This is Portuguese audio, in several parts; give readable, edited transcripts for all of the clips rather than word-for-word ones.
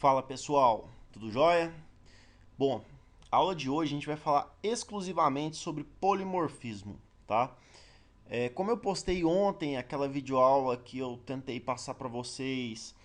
Fala pessoal, tudo jóia? Bom, a aula de hoje a gente vai falar exclusivamente sobre polimorfismo, tá? Como eu postei ontem aquela videoaula que eu tentei passar para vocês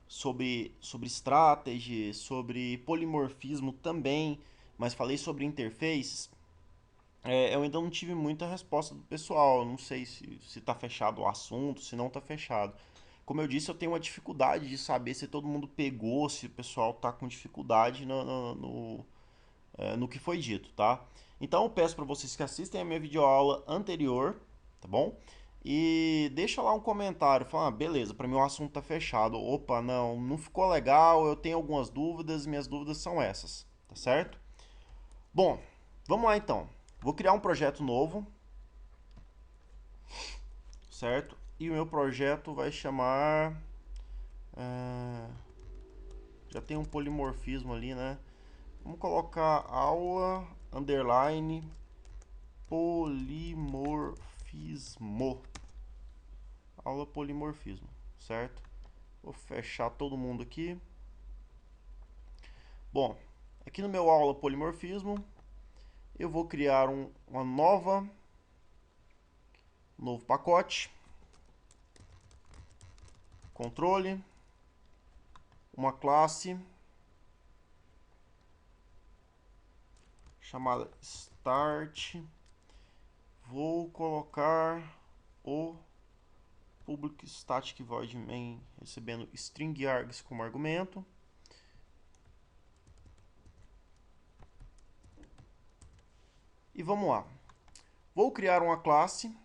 sobre strategy, sobre polimorfismo também, mas falei sobre interfaces, eu ainda não tive muita resposta do pessoal. Eu não sei se tá fechado o assunto, se não tá fechado. Como eu disse, eu tenho uma dificuldade de saber se todo mundo pegou, se o pessoal tá com dificuldade no que foi dito, tá? Então eu peço para vocês que assistem a minha videoaula anterior, tá bom? E deixa lá um comentário, fala, beleza, para mim o assunto tá fechado. Opa, não ficou legal, eu tenho algumas dúvidas, minhas dúvidas são essas, tá certo? Bom, vamos lá então. Vou criar um projeto novo, certo? E o meu projeto vai chamar. ah, Já tem um polimorfismo ali, né? Vamos colocar aula underline polimorfismo. Aula polimorfismo, certo? Vou fechar todo mundo aqui. Bom, aqui no meu aula polimorfismo, eu vou criar uma novo pacote, controle, uma classe chamada start. Vou colocar o public static void main recebendo string args como argumento. E vamos lá. Vou criar uma classe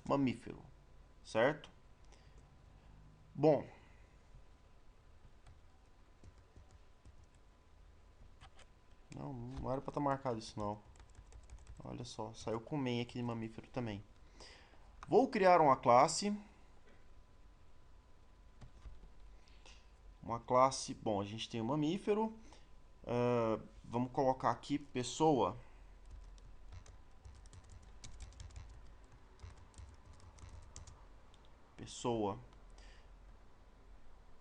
mamífero, certo? Bom, não era para estar marcado isso não. Olha só, saiu com main aqui de mamífero também. Vou criar uma classe. Bom, a gente tem um mamífero. Vamos colocar aqui pessoa. Pessoa.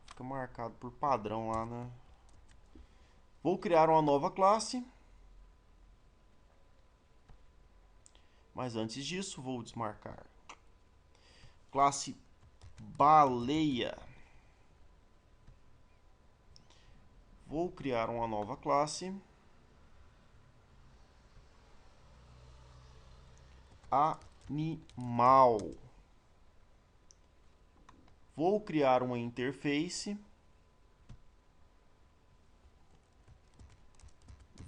Fica marcado por padrão lá, né? Vou criar uma nova classe. Mas antes disso, vou desmarcar. Classe baleia. Vou criar uma nova classe. Animal. Vou criar uma interface.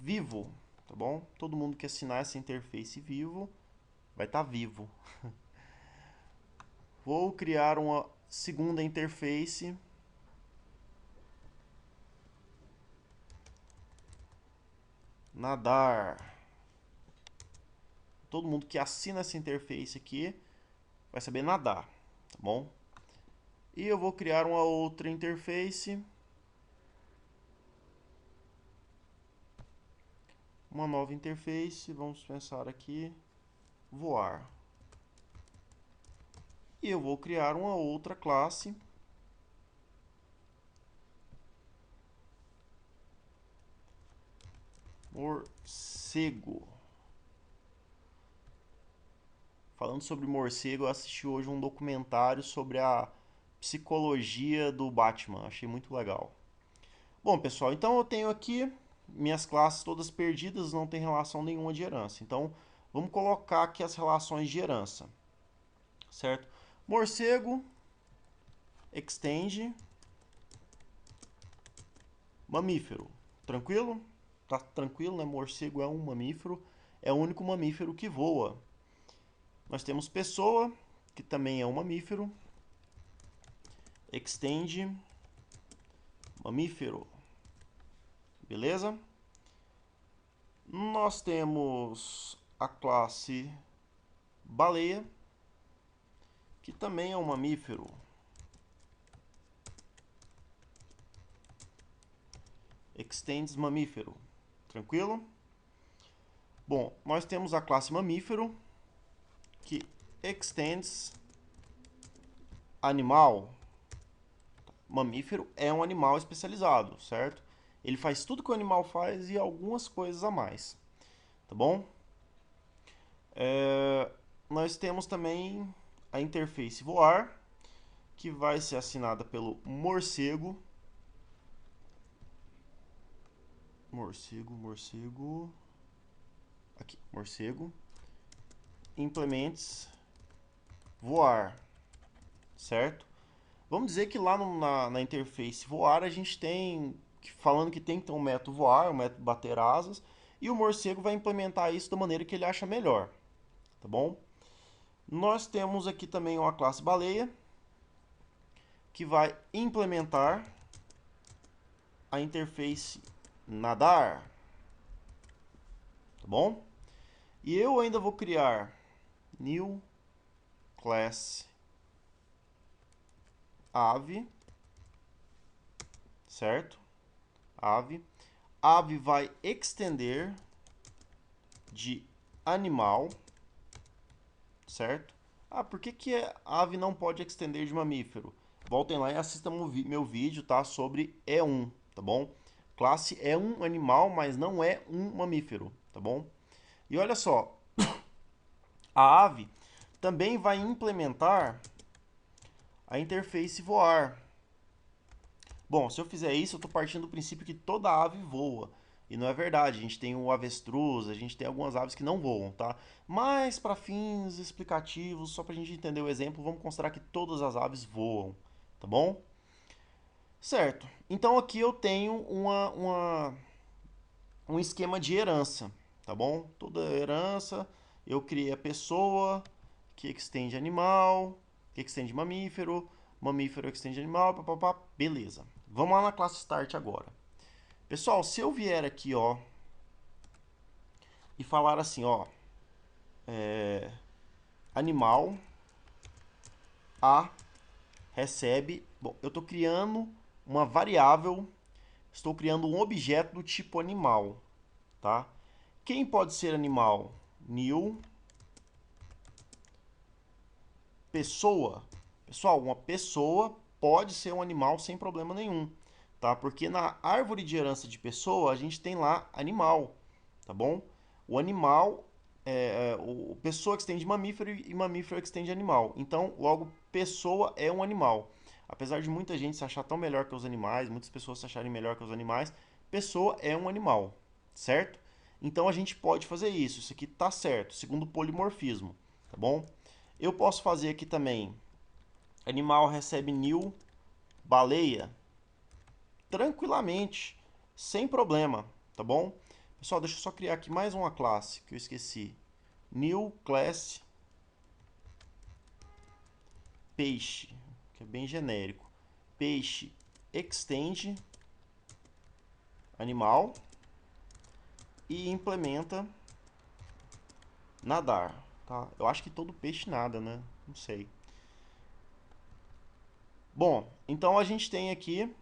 Vivo, tá bom? Todo mundo que assinar essa interface vivo vai estar vivo. Vou criar uma segunda interface. Nadar. Todo mundo que assina essa interface aqui vai saber nadar, tá bom? E eu vou criar uma outra interface. Uma nova interface, vamos pensar aqui, voar. E eu vou criar uma outra classe. Morcego. Falando sobre morcego, eu assisti hoje um documentário sobre a psicologia do Batman. Achei muito legal. Bom, pessoal, então eu tenho aqui minhas classes todas perdidas, não tem relação nenhuma de herança. Então, vamos colocar aqui as relações de herança, certo? Morcego, extend, mamífero. Tranquilo? Tá tranquilo, né? Morcego é um mamífero, é o único mamífero que voa. Nós temos pessoa, que também é um mamífero. Extend, mamífero. Beleza? Nós temos a classe baleia, que também é um mamífero. Extends mamífero. Tranquilo? Bom, nós temos a classe mamífero, que extends animal. Mamífero é um animal especializado, certo? Ele faz tudo que o animal faz e algumas coisas a mais, tá bom? Nós temos também a interface voar, que vai ser assinada pelo morcego. Morcego. Aqui, morcego. Implements voar, certo? Vamos dizer que lá na interface voar a gente tem, falando que tem que ter um método voar, um método bater asas, e o morcego vai implementar isso da maneira que ele acha melhor, tá bom? Nós temos aqui também uma classe baleia, que vai implementar a interface nadar, tá bom? E eu ainda vou criar new class ave, certo? Ave. Ave vai extender de animal, certo? Ah, por que a ave não pode extender de mamífero? Voltem lá e assistam meu vídeo, tá? Sobre E1, tá bom? Classe é um animal, mas não é um mamífero, tá bom? E olha só, a ave também vai implementar a interface voar. Bom, se eu fizer isso, eu estou partindo do princípio que toda ave voa. E não é verdade, a gente tem o avestruz, a gente tem algumas aves que não voam, tá? Mas para fins explicativos, só para a gente entender o exemplo, vamos considerar que todas as aves voam, tá bom? Certo, então aqui eu tenho um esquema de herança, tá bom? Toda herança, eu criei a pessoa, que extende animal, que extende mamífero, mamífero extende animal, papapá, beleza. Vamos lá na classe Start agora. Pessoal, se eu vier aqui, ó, e falar assim, ó, animal A recebe, bom, eu estou criando uma variável, estou criando um objeto do tipo animal, tá? Quem pode ser animal? New pessoa. Pessoal, uma pessoa pode ser um animal sem problema nenhum, tá? Porque na árvore de herança de pessoa a gente tem lá animal, tá bom? O animal o pessoa que extende mamífero e mamífero que extende animal. Então, logo, pessoa é um animal. Apesar de muita gente se achar tão melhor que os animais, muitas pessoas se acharem melhor que os animais, pessoa é um animal, certo? Então a gente pode fazer isso. Isso aqui tá certo, segundo o polimorfismo, tá bom? Eu posso fazer aqui também. Animal recebe new baleia tranquilamente, sem problema, tá bom? Pessoal, deixa eu só criar aqui mais uma classe que eu esqueci. New class peixe, que é bem genérico. Peixe extende animal e implementa nadar, tá? Eu acho que todo peixe nada, né? Não sei. Bom, então a gente tem aqui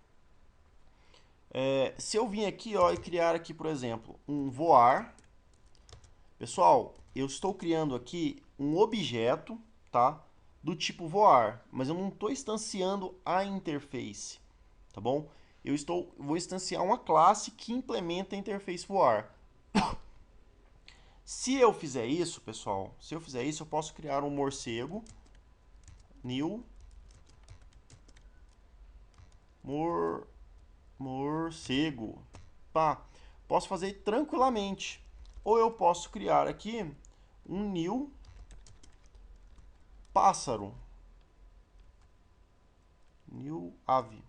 se eu vim aqui ó, e criar aqui, por exemplo, um voar, pessoal, eu estou criando aqui um objeto, tá? Do tipo voar, mas eu não estou instanciando a interface, tá bom? Vou instanciar uma classe que implementa a interface voar. Se eu fizer isso, pessoal, se eu fizer isso, eu posso criar um morcego, new morcego, pá. Posso fazer tranquilamente. Ou eu posso criar aqui um new pássaro, new ave,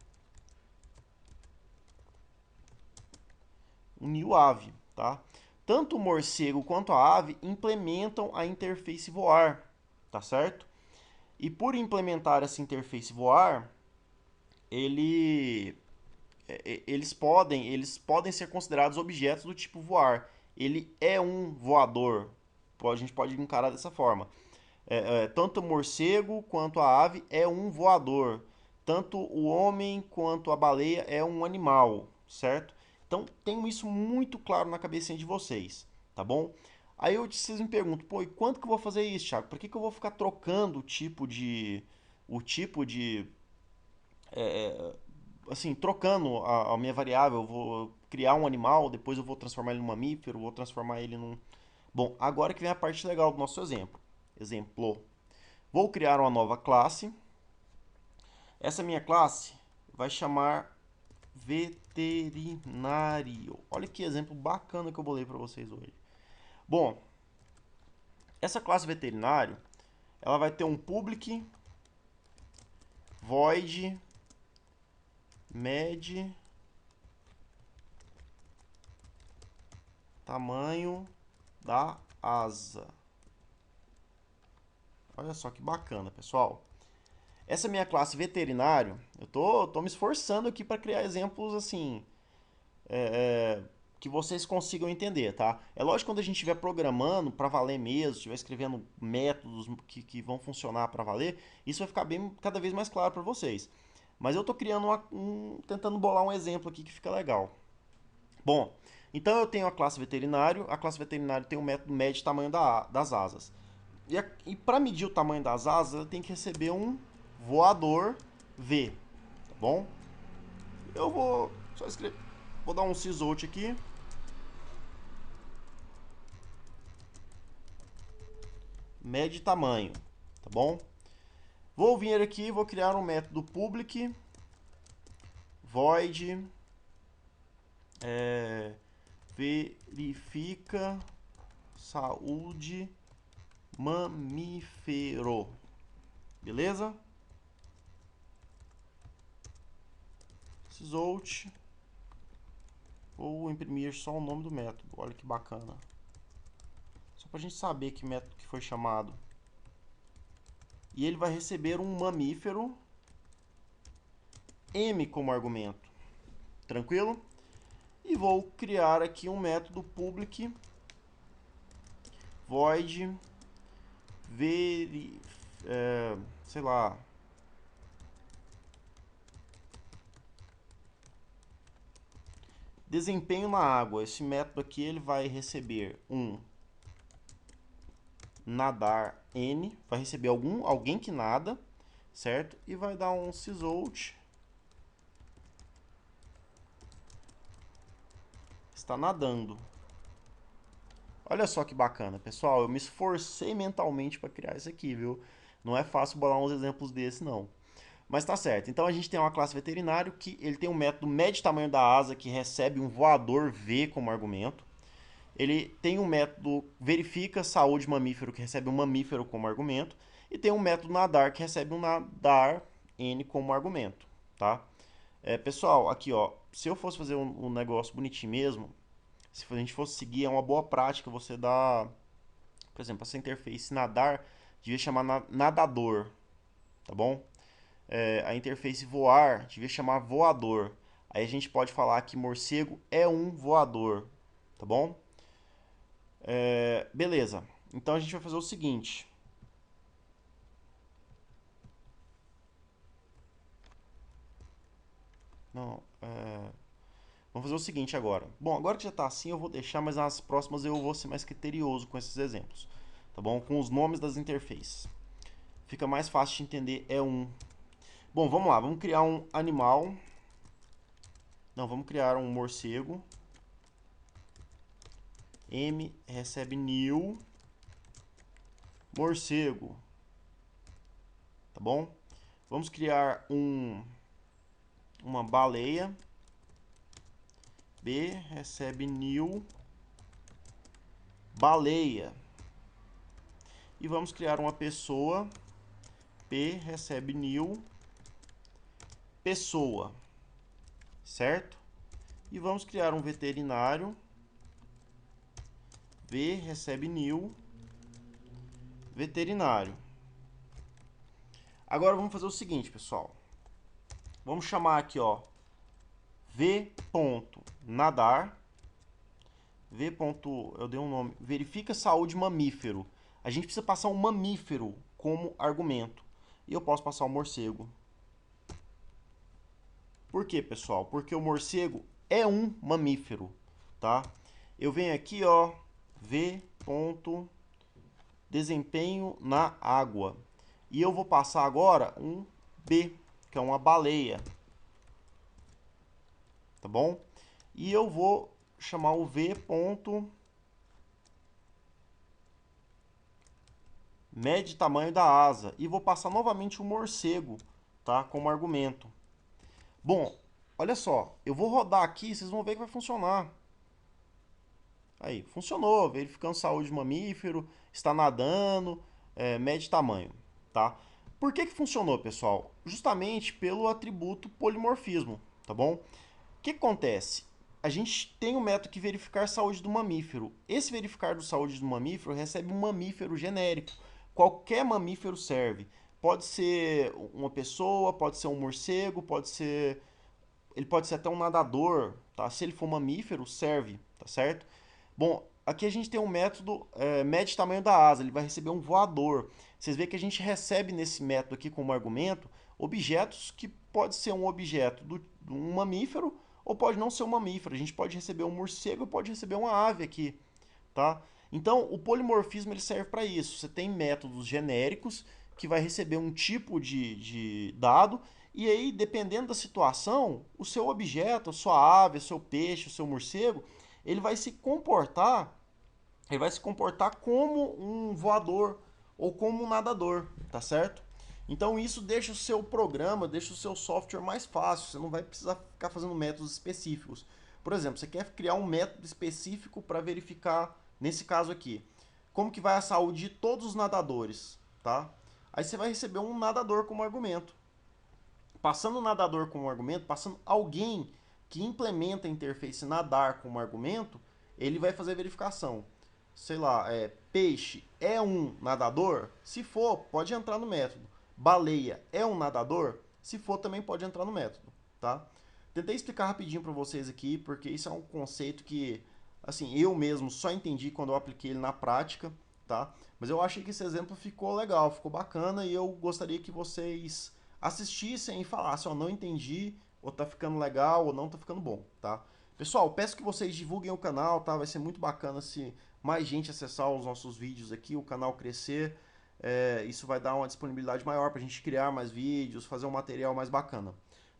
um new ave, tá? Tanto o morcego quanto a ave implementam a interface voar, tá certo? E por implementar essa interface voar, ele, eles podem ser considerados objetos do tipo voar. Ele é um voador, a gente pode encarar dessa forma. Tanto o morcego quanto a ave é um voador. Tanto o homem quanto a baleia é um animal, certo? Então tenham isso muito claro na cabecinha de vocês, tá bom? Aí vocês me perguntam, pô, e quanto que eu vou fazer isso, Thiago? Por que eu vou ficar trocando o tipo o tipo de, assim, trocando a minha variável, eu vou criar um animal, depois eu vou transformar ele num mamífero, vou transformar ele num... Bom, agora que vem a parte legal do nosso exemplo. Exemplo. Vou criar uma nova classe. Essa minha classe vai chamar veterinário. Olha que exemplo bacana que eu bolei para vocês hoje. Bom, essa classe veterinário, ela vai ter um public void med tamanho da asa. Olha só que bacana, pessoal. Essa minha classe veterinário, eu tô me esforçando aqui para criar exemplos assim, que vocês consigam entender, tá? É lógico que quando a gente estiver programando para valer mesmo, estiver escrevendo métodos que vão funcionar para valer, isso vai ficar bem cada vez mais claro para vocês. Mas eu tô criando tentando bolar um exemplo aqui que fica legal. Bom, então eu tenho a classe veterinário tem o método mede tamanho das asas. E para medir o tamanho das asas, ela tem que receber um voador V, tá bom? Eu vou só escrever, vou dar um sysout aqui. Mede tamanho, tá bom? Vou vir aqui e vou criar um método public void verifica saúde mamífero. Beleza? Sysout. Vou imprimir só o nome do método. Olha que bacana. Só pra gente saber que método que foi chamado. E ele vai receber um mamífero M como argumento. Tranquilo? E vou criar aqui um método public void sei lá, desempenho na água. Esse método aqui ele vai receber um nadar n, vai receber alguém que nada, certo? E vai dar um sysout está nadando. Olha só que bacana, pessoal. Eu me esforcei mentalmente para criar isso aqui, viu? Não é fácil bolar uns exemplos desses, não. Mas tá certo. Então a gente tem uma classe veterinário que ele tem um método mede tamanho da asa que recebe um voador V como argumento. Ele tem um método verifica saúde mamífero que recebe um mamífero como argumento. E tem um método nadar que recebe um nadar N como argumento, tá? Pessoal, aqui ó, se eu fosse fazer um negócio bonitinho mesmo, se a gente fosse seguir, é uma boa prática você dar, por exemplo, essa interface nadar, devia chamar nadador, tá bom? A interface voar, devia chamar voador. Aí a gente pode falar que morcego é um voador, tá bom? Beleza, então a gente vai fazer o seguinte. Não, vamos fazer o seguinte agora. Bom, agora que já está assim, eu vou deixar, mas nas próximas eu vou ser mais criterioso com esses exemplos, tá bom? Com os nomes das interfaces. Fica mais fácil de entender, é um. Bom, vamos lá, vamos criar um animal. Não, vamos criar um morcego. M recebe new morcego, tá bom? Vamos criar uma baleia. B recebe new baleia. E vamos criar uma pessoa. P recebe new pessoa, certo? E vamos criar um veterinário. V recebe new veterinário. Agora vamos fazer o seguinte, pessoal. Vamos chamar aqui, ó, v.nadar. Eu dei um nome. Verifica saúde mamífero. A gente precisa passar um mamífero como argumento. E eu posso passar um morcego. Por quê, pessoal? Porque o morcego é um mamífero, tá? Eu venho aqui, ó, v. desempenho na água. E eu vou passar agora um B, que é uma baleia, tá bom? E eu vou chamar o V ponto mede tamanho da asa e vou passar novamente o morcego, tá? Como argumento. Bom, olha só, eu vou rodar aqui, vocês vão ver que vai funcionar. Aí, funcionou, verificando saúde de mamífero, está nadando, mede tamanho, tá? Por que que funcionou, pessoal? Justamente pelo atributo polimorfismo, tá bom? O que acontece? A gente tem um método que verificar a saúde do mamífero. Esse verificar a saúde do mamífero recebe um mamífero genérico. Qualquer mamífero serve. Pode ser uma pessoa, pode ser um morcego, ele pode ser até um nadador, tá? Se ele for mamífero, serve, tá certo? Bom, aqui a gente tem um método mede tamanho da asa, ele vai receber um voador. Vocês veem que a gente recebe nesse método aqui como argumento objetos que pode ser um objeto de um mamífero ou pode não ser um mamífero. A gente pode receber um morcego ou pode receber uma ave aqui, tá? Então, o polimorfismo ele serve para isso. Você tem métodos genéricos que vai receber um tipo de dado e aí, dependendo da situação, o seu objeto, a sua ave, o seu peixe, o seu morcego, ele vai se comportar, ele vai se comportar como um voador ou como um nadador, tá certo? Então isso deixa o seu programa, deixa o seu software mais fácil, você não vai precisar ficar fazendo métodos específicos. Por exemplo, você quer criar um método específico para verificar, nesse caso aqui, como que vai a saúde de todos os nadadores, tá? Aí você vai receber um nadador como argumento. Passando o nadador como argumento, passando alguém que implementa a interface nadar como argumento, ele vai fazer a verificação. Sei lá, peixe é um nadador? Se for, pode entrar no método. Baleia é um nadador? Se for, também pode entrar no método, tá? Tentei explicar rapidinho para vocês aqui, porque isso é um conceito que, assim, eu mesmo só entendi quando eu apliquei ele na prática, tá? Mas eu achei que esse exemplo ficou legal, ficou bacana e eu gostaria que vocês assistissem e falassem, ó, não entendi, ou tá ficando legal, ou não tá ficando bom, tá? Pessoal, peço que vocês divulguem o canal, tá? Vai ser muito bacana se mais gente acessar os nossos vídeos aqui, o canal crescer. Isso vai dar uma disponibilidade maior pra gente criar mais vídeos, fazer um material mais bacana,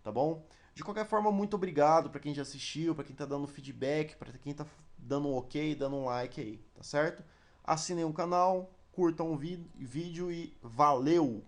tá bom? De qualquer forma, muito obrigado para quem já assistiu, para quem tá dando feedback, para quem tá dando um ok, dando um like aí, tá certo? Assinem o canal, curtam o vídeo e valeu!